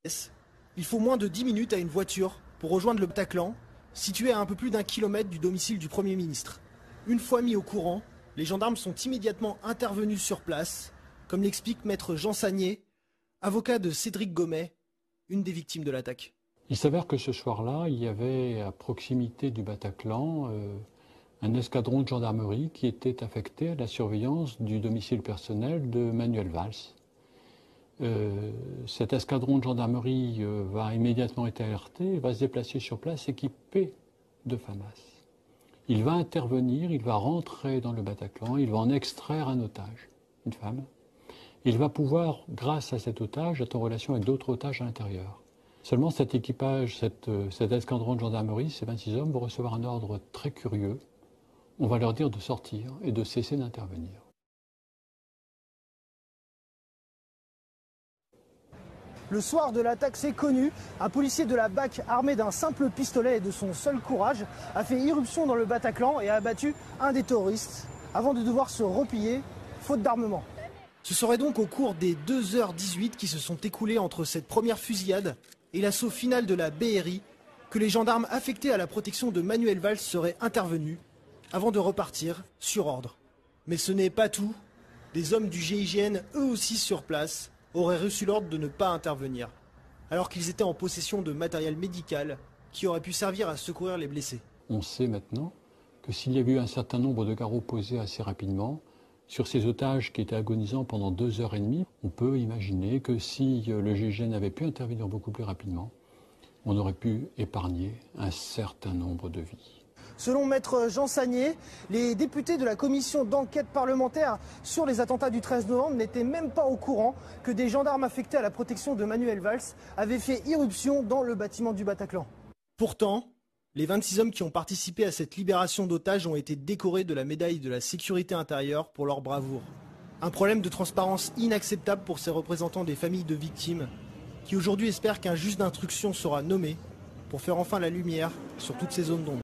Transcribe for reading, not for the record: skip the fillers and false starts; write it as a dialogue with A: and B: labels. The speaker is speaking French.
A: Il faut moins de 10 minutes à une voiture pour rejoindre le Bataclan, situé à un peu plus d'1 kilomètre du domicile du Premier ministre. Une fois mis au courant, les gendarmes sont immédiatement intervenus sur place, comme l'explique maître Jean Sagné, avocat de Cédric Gomet, une des victimes de l'attaque.
B: Il s'avère que ce soir-là, il y avait à proximité du Bataclan un escadron de gendarmerie qui était affecté à la surveillance du domicile personnel de Manuel Valls. Cet escadron de gendarmerie va immédiatement être alerté, va se déplacer sur place équipé de FAMAS. Il va intervenir, il va rentrer dans le Bataclan, il va en extraire un otage, une femme. Il va pouvoir, grâce à cet otage, être en relation avec d'autres otages à l'intérieur. Seulement cet équipage, cet escadron de gendarmerie, ces 26 hommes, vont recevoir un ordre très curieux. On va leur dire de sortir et de cesser d'intervenir.
A: Le soir de l'attaque, c'est connu, un policier de la BAC armé d'un simple pistolet et de son seul courage a fait irruption dans le Bataclan et a abattu un des terroristes avant de devoir se replier, faute d'armement. Ce serait donc au cours des 2h18 qui se sont écoulées entre cette première fusillade et l'assaut final de la BRI que les gendarmes affectés à la protection de Manuel Valls seraient intervenus avant de repartir sur ordre. Mais ce n'est pas tout. Des hommes du GIGN, eux aussi sur place, auraient reçu l'ordre de ne pas intervenir, alors qu'ils étaient en possession de matériel médical qui aurait pu servir à secourir les blessés.
B: On sait maintenant que s'il y avait eu un certain nombre de garrots posés assez rapidement, sur ces otages qui étaient agonisants pendant 2h30, on peut imaginer que si le GIGN avait pu intervenir beaucoup plus rapidement, on aurait pu épargner un certain nombre de vies.
A: Selon maître Jean Sagné, les députés de la commission d'enquête parlementaire sur les attentats du 13 novembre n'étaient même pas au courant que des gendarmes affectés à la protection de Manuel Valls avaient fait irruption dans le bâtiment du Bataclan. Pourtant, les 26 hommes qui ont participé à cette libération d'otages ont été décorés de la médaille de la sécurité intérieure pour leur bravoure. Un problème de transparence inacceptable pour ces représentants des familles de victimes qui aujourd'hui espèrent qu'un juge d'instruction sera nommé pour faire enfin la lumière sur toutes ces zones d'ombre.